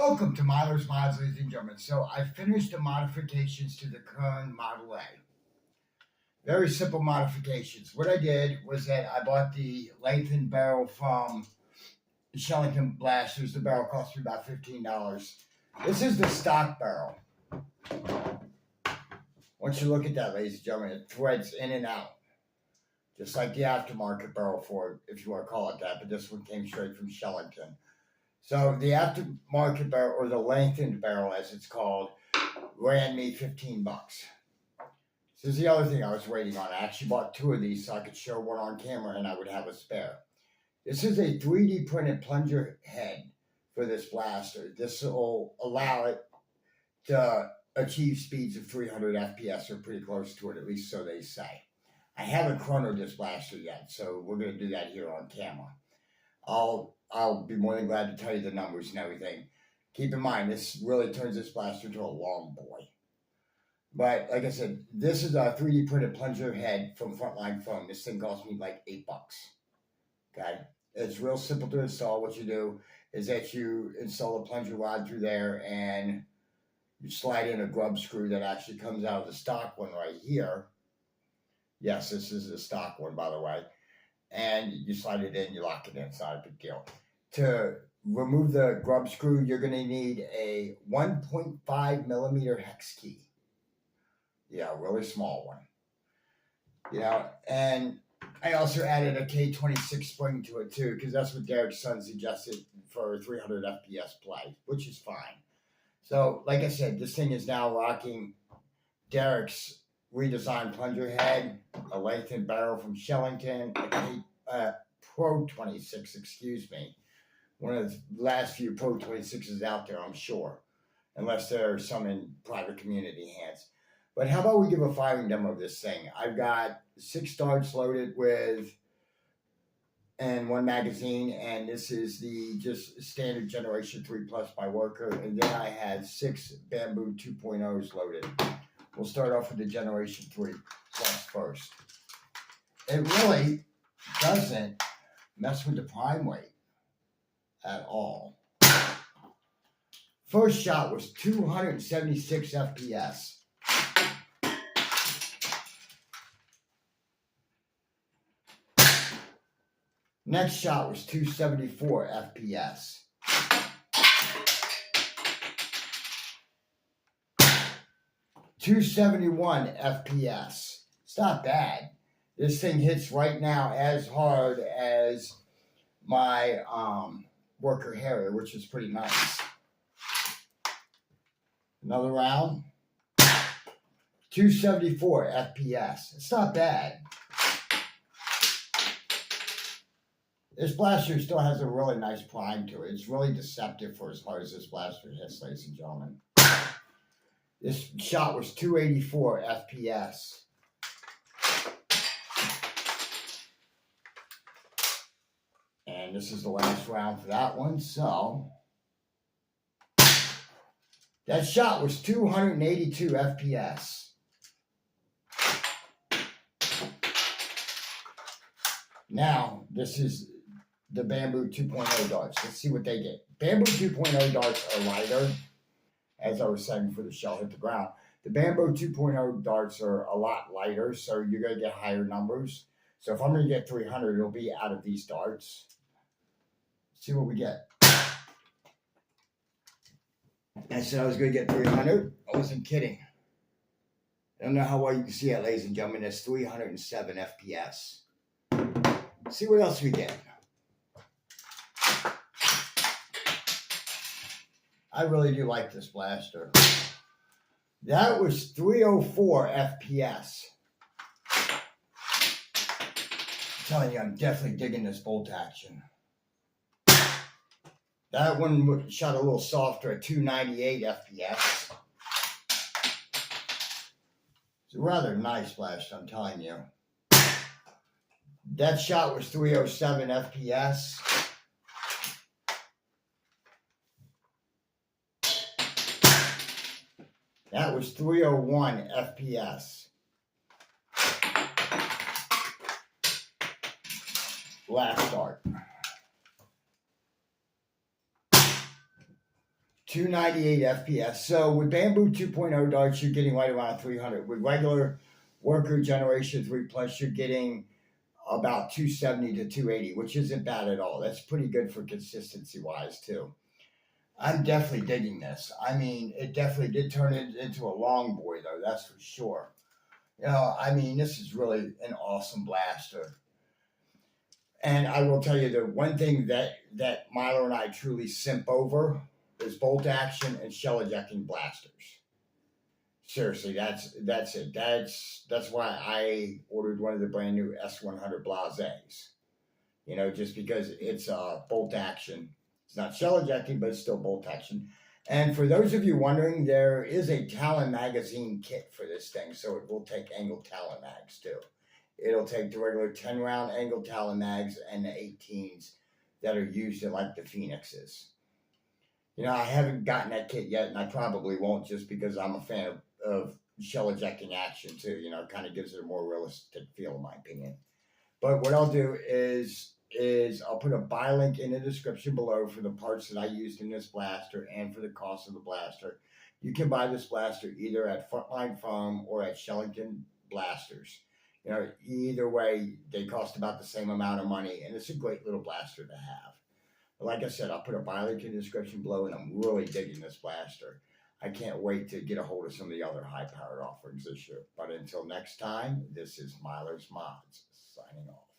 Welcome to Miller's Mods, ladies and gentlemen. So I finished the modifications to the Kirin Model A. Very simple modifications. What I did was that I bought the lengthened barrel from Shellington Blasters. The barrel cost me about $15. This is the stock barrel. Once you look at that, ladies and gentlemen, it threads in and out. Just like the aftermarket barrel for it, if you want to call it that, but this one came straight from Shellington. So the aftermarket barrel, or the lengthened barrel as it's called, ran me $15. This is the other thing I was waiting on. I actually bought two of these so I could show one on camera and I would have a spare. This is a 3D printed plunger head for this blaster. This will allow it to achieve speeds of 300 FPS or pretty close to it, at least so they say. I haven't chronoed this blaster yet, so we're going to do that here on camera. I'll be more than glad to tell you the numbers and everything. Keep in mind, this really turns this blaster to a long boy. But like I said, this is a 3D printed plunger head from Frontline Foam. This thing cost me like $8. Okay? It's real simple to install. What you do is that you install a plunger rod through there and you slide in a grub screw that actually comes out of the stock one right here. Yes, this is the stock one, by the way. And you slide it in, you lock it in. It's not a big deal. To remove the grub screw, you're going to need a 1.5 millimeter hex key. Yeah, a really small one. You know, and I also added a K26 spring to it too, because that's what Derek's son suggested for 300 FPS play, which is fine. So, like I said, this thing is now rocking Derek's redesigned plunger head, a lengthened barrel from Shellington, a Pro 26, excuse me. One of the last few Pro 26s out there, I'm sure, unless there are some in private community hands. But how about we give a firing demo of this thing? I've got 6 darts loaded with and 1 magazine, and this is the just standard Generation 3 Plus by Worker, and then I had 6 Bamboo 2.0s loaded. We'll start off with the Generation 3 Plus first. It really doesn't mess with the prime weight at all. First shot was 276 FPS. Next shot was 274 FPS. $271 FPS. It's not bad. This thing hits right now as hard as my Worker Harrier, which is pretty nice. Another round. 274 FPS. It's not bad. This blaster still has a really nice prime to it. It's really deceptive for as hard as this blaster hits, ladies and gentlemen. This shot was 284 FPS. And this is the last round for that one, so that shot was 282 FPS. Now, this is the Bamboo 2.0 darts. Let's see what they get. Bamboo 2.0 darts are lighter, as I was saying before the shell hit the ground. The Bamboo 2.0 darts are a lot lighter, so you're going to get higher numbers. So if I'm going to get 300, it'll be out of these darts. Let's see what we get. I said I was going to get 300. I wasn't kidding. I don't know how well you can see it, ladies and gentlemen. It's 307 FPS. Let's see what else we get. I really do like this blaster. That was 304 FPS. I'm telling you, I'm definitely digging this bolt action. That one shot a little softer at 298 FPS. It's a rather nice blaster, I'm telling you. That shot was 307 FPS. That was 301 FPS. Last dart. 298 FPS. So with Bamboo 2.0 darts, you're getting right around 300. With regular Worker Generation 3 Plus, you're getting about 270 to 280, which isn't bad at all. That's pretty good for consistency wise, too. I'm definitely digging this. I mean, it definitely did turn it into a long boy, though, that's for sure. I mean, this is really an awesome blaster. And I will tell you the one thing that Milo and I truly simp over is bolt action and shell ejecting blasters. Seriously, that's it. That's why I ordered one of the brand new S100 Blazes. Just because it's bolt action. It's not shell ejecting, but it's still bolt action. And for those of you wondering, there is a Talon magazine kit for this thing, so it will take angled Talon mags too. It'll take the regular 10-round angled Talon mags and the 18s that are used in like the Phoenixes. I haven't gotten that kit yet, and I probably won't just because I'm a fan of shell ejecting action too. It kind of gives it a more realistic feel, in my opinion. But what I'll do is I'll put a buy link in the description below for the parts that I used in this blaster and for the cost of the blaster. You can buy this blaster either at Frontline Farm or at Shellington Blasters. Either way, they cost about the same amount of money, and it's a great little blaster to have. But like I said, I'll put a buy link in the description below, and I'm really digging this blaster. I can't wait to get a hold of some of the other high-powered offerings this year. But until next time, this is Milo's Mods, signing off.